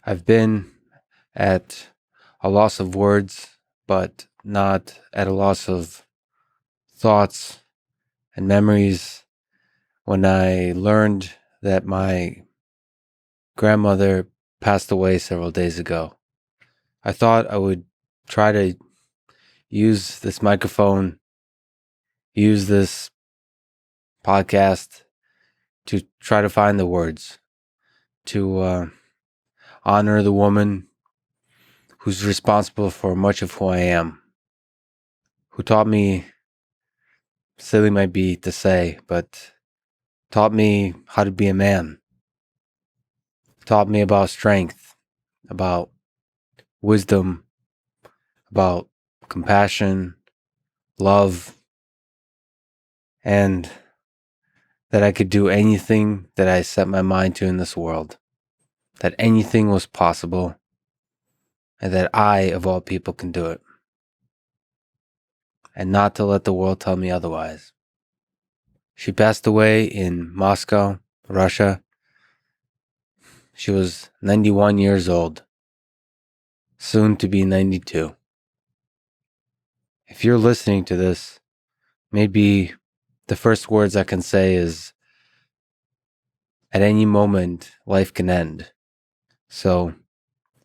I've been at a loss of words, but not at a loss of thoughts and memories when I learned that my grandmother passed away several days ago. I thought I would try to use this microphone, use this podcast to try to find the words to honor the woman who's responsible for much of who I am, who taught me, silly might be to say, but taught me how to be a man, taught me about strength, about wisdom, about compassion, love, and that I could do anything that I set my mind to in this world, that anything was possible, and that I, of all people, can do it, and not to let the world tell me otherwise. She passed away in Moscow, Russia. She was 91 years old, soon to be 92. If you're listening to this, maybe the first words I can say is, at any moment, life can end. So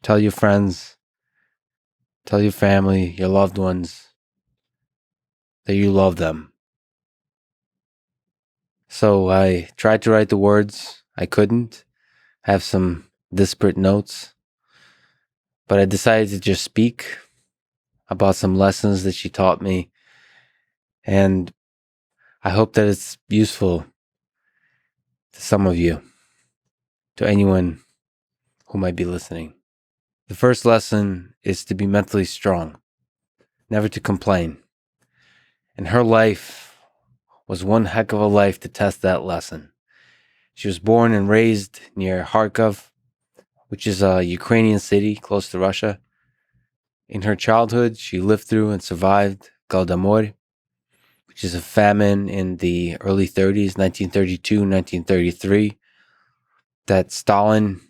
tell your friends, tell your family, your loved ones, that you love them. So I tried to write the words. I couldn't. Have some disparate notes. But I decided to just speak about some lessons that she taught me. And I hope that it's useful to some of you, to anyone who might be listening. The first lesson is to be mentally strong, never to complain. And her life was one heck of a life to test that lesson. She was born and raised near Kharkov, which is a Ukrainian city close to Russia. In her childhood, she lived through and survived Goldomor, which is a famine in the early 30s, 1932, 1933, that Stalin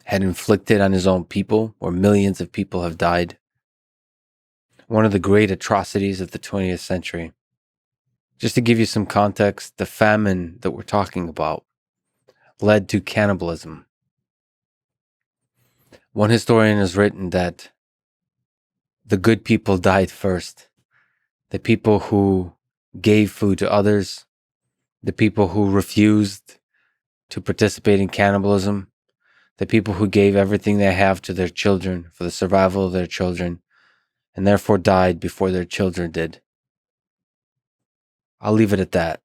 had inflicted on his own people, where millions of people have died. One of the great atrocities of the 20th century. Just to give you some context, the famine that we're talking about led to cannibalism. One historian has written that the good people died first. The people who gave food to others, the people who refused to participate in cannibalism, the people who gave everything they have to their children for the survival of their children, and therefore died before their children did. I'll leave it at that.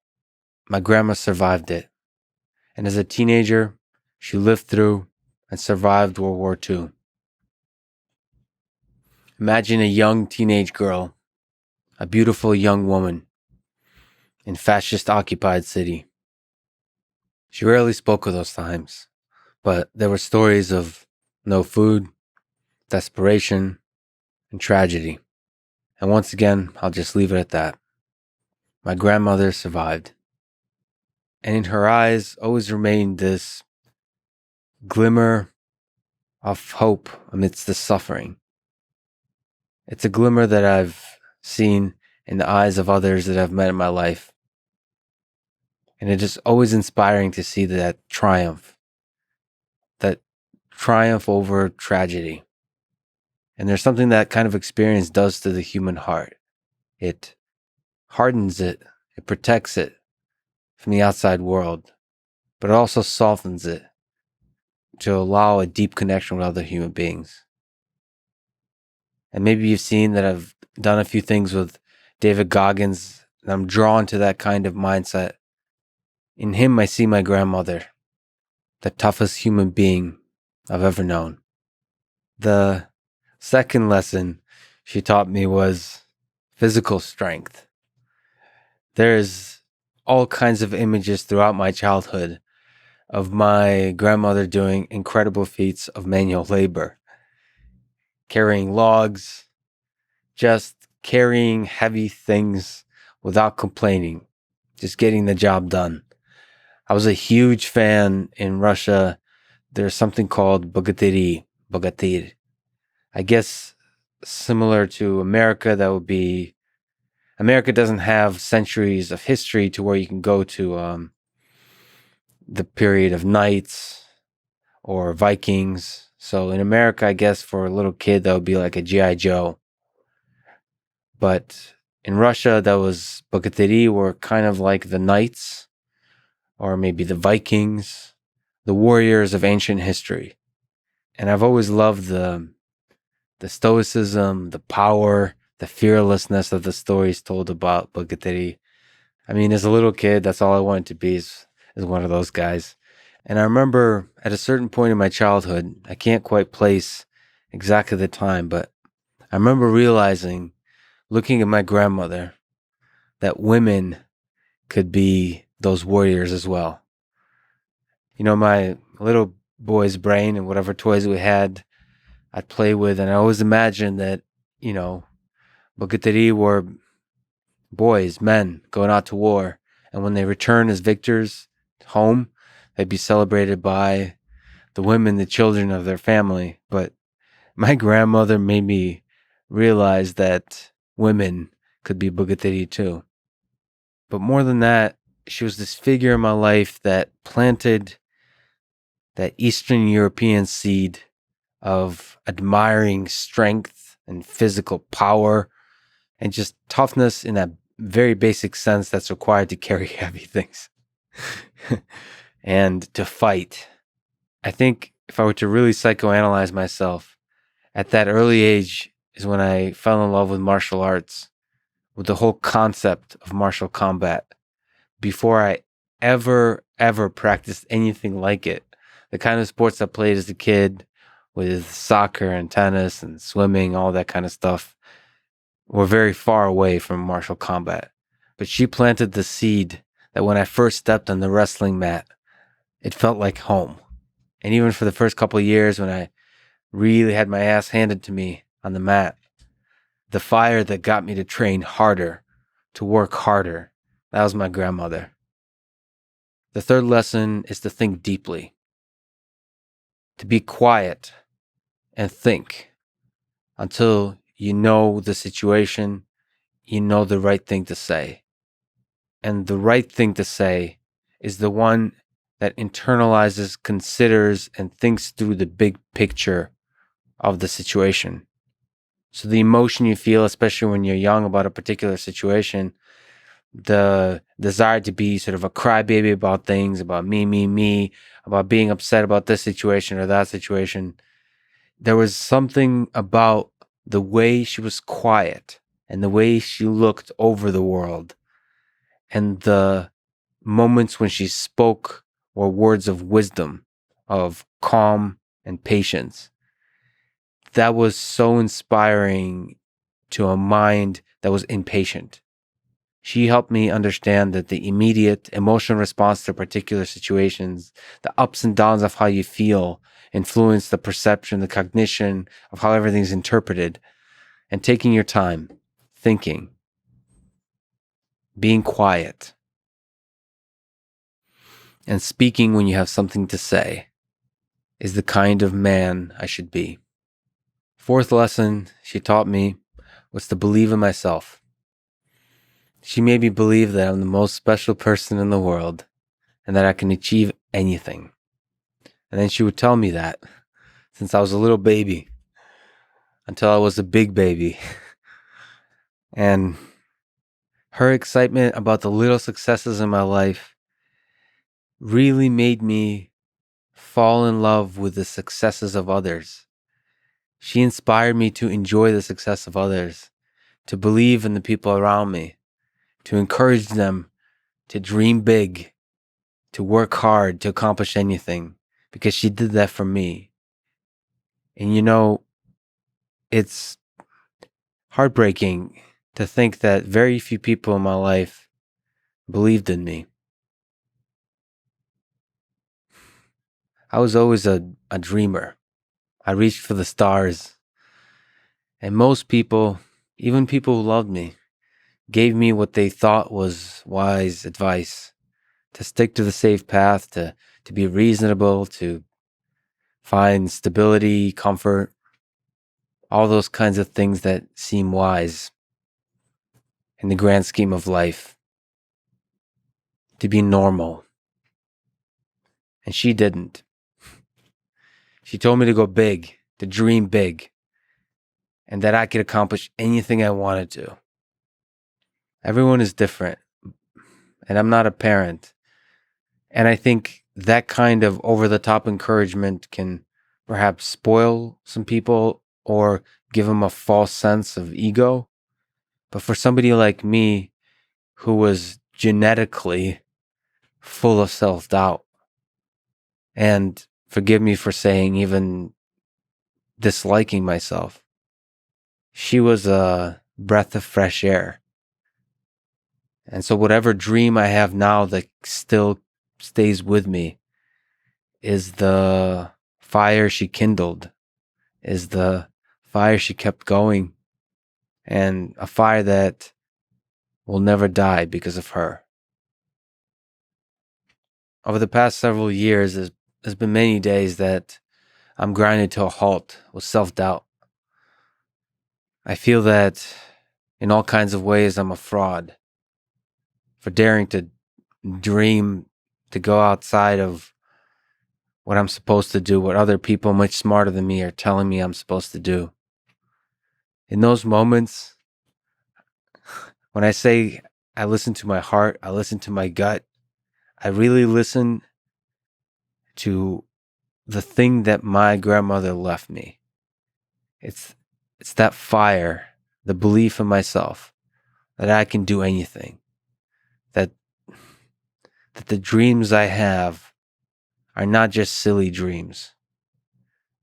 My grandma survived it. And as a teenager, she lived through and survived World War II. Imagine a young teenage girl, a beautiful young woman in fascist-occupied city. She rarely spoke of those times, but there were stories of no food, desperation, and tragedy. And once again, I'll just leave it at that. My grandmother survived. And in her eyes always remained this glimmer of hope amidst the suffering. It's a glimmer that I've seen in the eyes of others that I've met in my life. And it is always inspiring to see that triumph over tragedy. And there's something that kind of experience does to the human heart. It hardens it, it protects it from the outside world, but it also softens it to allow a deep connection with other human beings. And maybe you've seen that I've done a few things with David Goggins, and I'm drawn to that kind of mindset. In him, I see my grandmother, the toughest human being I've ever known. The second lesson she taught me was physical strength. There's all kinds of images throughout my childhood of my grandmother doing incredible feats of manual labor, carrying logs, just carrying heavy things without complaining, just getting the job done. I was a huge fan in Russia there's something called bogatir. I guess similar to America, that would be America doesn't have centuries of history to where you can go to the period of knights or Vikings. So in America, I guess for a little kid, that would be like a G.I. Joe. But in Russia, that was bogatiri were kind of like the knights or maybe the Vikings, the warriors of ancient history. And I've always loved the stoicism, the power, the fearlessness of the stories told about bogatiri. I mean, as a little kid, that's all I wanted to be is one of those guys. And I remember at a certain point in my childhood, I can't quite place exactly the time, but I remember realizing, looking at my grandmother, that women could be those warriors as well. You know, my little boy's brain and whatever toys we had, I'd play with, and I always imagined that, you know, bogatiri were boys, men going out to war, and when they return as victors home, they'd be celebrated by the women, the children of their family. But my grandmother made me realize that women could be bogatiri too. But more than that, she was this figure in my life that planted that Eastern European seed of admiring strength and physical power and just toughness in that very basic sense that's required to carry heavy things and to fight. I think if I were to really psychoanalyze myself, at that early age is when I fell in love with martial arts, with the whole concept of martial combat. Before I ever practiced anything like it, the kind of sports I played as a kid with soccer and tennis and swimming, all that kind of stuff, were very far away from martial combat. But she planted the seed that when I first stepped on the wrestling mat, it felt like home. And even for the first couple of years when I really had my ass handed to me on the mat, the fire that got me to train harder, to work harder, that was my grandmother. The third lesson is to think deeply, to be quiet and think until you know the situation, you know the right thing to say. And the right thing to say is the one that internalizes, considers, and thinks through the big picture of the situation. So the emotion you feel, especially when you're young about a particular situation, the desire to be sort of a crybaby about things, about me, about being upset about this situation or that situation. There was something about the way she was quiet and the way she looked over the world and the moments when she spoke were words of wisdom, of calm and patience. That was so inspiring to a mind that was impatient. She helped me understand that the immediate emotional response to particular situations, the ups and downs of how you feel, influence the perception, the cognition of how everything's interpreted, and taking your time, thinking, being quiet, and speaking when you have something to say is the kind of man I should be. Fourth lesson she taught me was to believe in myself. She made me believe that I'm the most special person in the world and that I can achieve anything. And then she would tell me that since I was a little baby until I was a big baby. And her excitement about the little successes in my life really made me fall in love with the successes of others. She inspired me to enjoy the success of others, to believe in the people around me, to encourage them to dream big, to work hard, to accomplish anything, because she did that for me. And you know, it's heartbreaking to think that very few people in my life believed in me. I was always a dreamer. I reached for the stars. And most people, even people who loved me, gave me what they thought was wise advice, to stick to the safe path, to be reasonable, to find stability, comfort, all those kinds of things that seem wise in the grand scheme of life, to be normal. And she didn't. She told me to go big, to dream big, and that I could accomplish anything I wanted to. Everyone is different, and I'm not a parent. And I think that kind of over the top encouragement can perhaps spoil some people or give them a false sense of ego. But for somebody like me, who was genetically full of self doubt, and forgive me for saying even disliking myself, she was a breath of fresh air. And so, whatever dream I have now that still stays with me is the fire she kindled, is the fire she kept going, and a fire that will never die because of her. Over the past several years, there's been many days that I'm grinding to a halt with self-doubt. I feel that in all kinds of ways I'm a fraud for daring to dream, to go outside of what I'm supposed to do, what other people much smarter than me are telling me I'm supposed to do. In those moments, when I say I listen to my heart, I listen to my gut, I really listen to the thing that my grandmother left me. It's that fire, the belief in myself that I can do anything, that the dreams I have are not just silly dreams.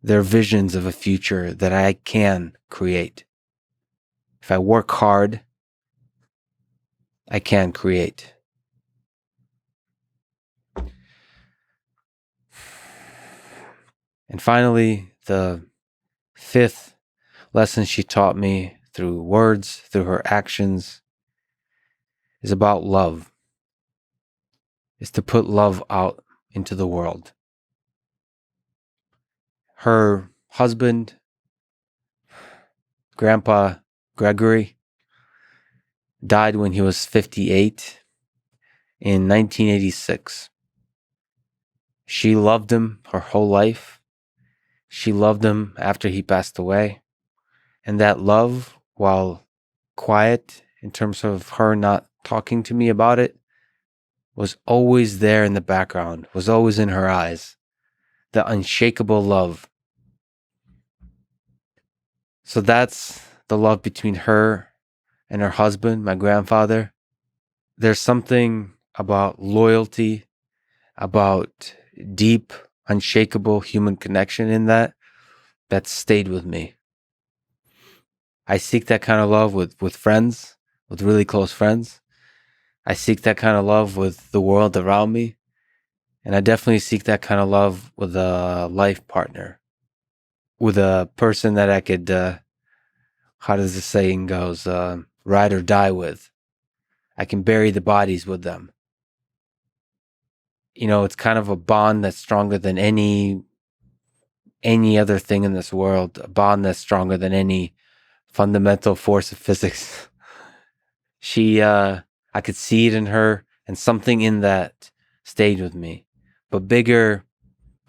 They're visions of a future that I can create. If I work hard, I can create. And finally, the fifth lesson she taught me through words, through her actions, is about love. Is to put love out into the world. Her husband, Grandpa Gregory, died when he was 58 in 1986. She loved him her whole life. She loved him after he passed away. And that love, while quiet in terms of her not talking to me about it, was always there in the background, was always in her eyes. The unshakable love. So that's the love between her and her husband, my grandfather. There's something about loyalty, about deep, unshakable human connection in that stayed with me. I seek that kind of love with friends, with really close friends. I seek that kind of love with the world around me. And I definitely seek that kind of love with a life partner, with a person that I could, how does the saying goes, ride or die with. I can bury the bodies with them. You know, it's kind of a bond that's stronger than any other thing in this world, a bond that's stronger than any fundamental force of physics. I could see it in her, and something in that stayed with me. But bigger,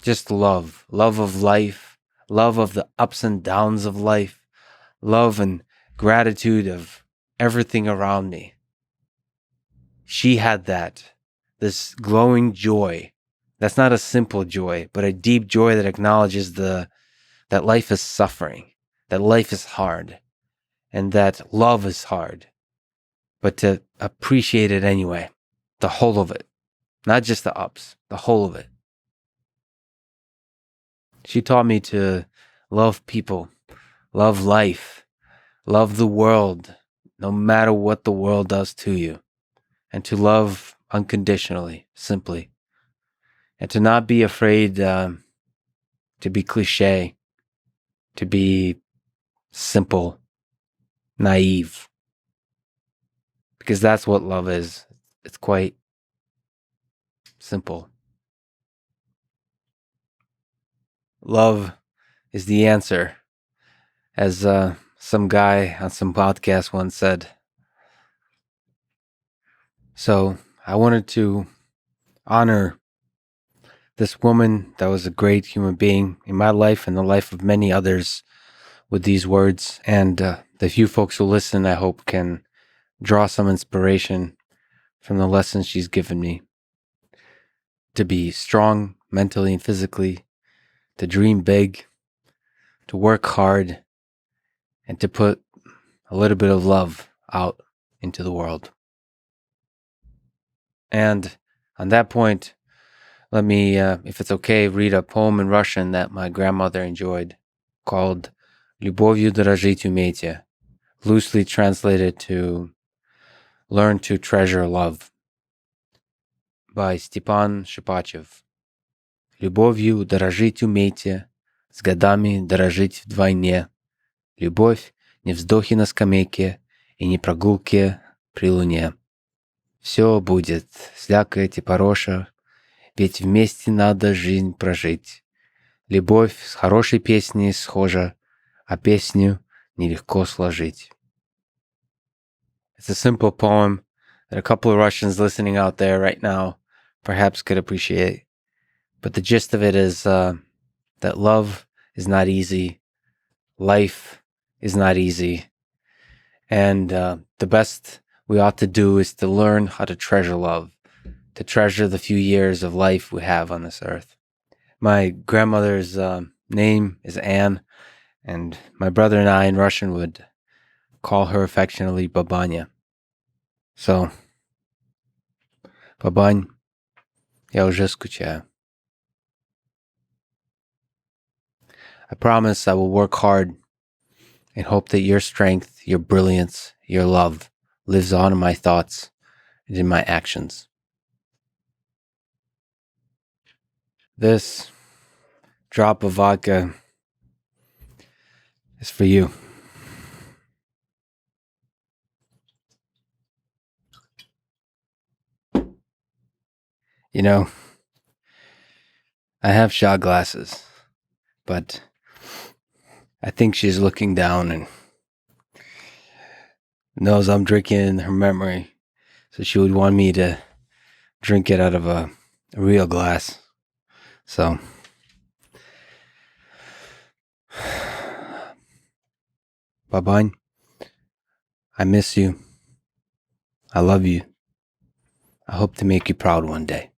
just love of life, love of the ups and downs of life, love and gratitude of everything around me. She had that, this glowing joy. That's not a simple joy, but a deep joy that acknowledges that life is suffering, that life is hard, and that love is hard, but to appreciate it anyway, the whole of it, not just the ups, the whole of it. She taught me to love people, love life, love the world, no matter what the world does to you, and to love unconditionally, simply, and to not be afraid to be cliche, to be simple, naive, because that's what love is. It's quite simple. love is the answer, as some guy on some podcast once said. So I wanted to honor this woman that was a great human being in my life and the life of many others with these words. And the few folks who listen, I hope, can draw some inspiration from the lessons she's given me to be strong mentally and physically, to dream big, to work hard, and to put a little bit of love out into the world. And on that point, let me, if it's okay, read a poem in Russian that my grandmother enjoyed called "Любовью дорожить умейте," loosely translated to "Learn to Treasure Love" by Stepan Shipachev. Любовью дорожить умейте, с годами дорожить вдвойне. Любовь не вздохи на скамейке и не прогулки при луне. Все будет, слякоть и пороша, ведь вместе надо жизнь прожить. Любовь с хорошей песней схожа, а песню нелегко сложить. It's a simple poem that a couple of Russians listening out there right now perhaps could appreciate. But the gist of it is that love is not easy. Life is not easy. And the best we ought to do is to learn how to treasure love, to treasure the few years of life we have on this earth. My grandmother's name is Anne, and my brother and I in Russian would call her affectionately Babanya. So, Babань, я уже скучаю. I promise I will work hard and hope that your strength, your brilliance, your love lives on in my thoughts and in my actions. This drop of vodka is for you. You know, I have shot glasses, but I think she's looking down and knows I'm drinking in her memory, so she would want me to drink it out of a real glass. So, Babань, I miss you. I love you. I hope to make you proud one day.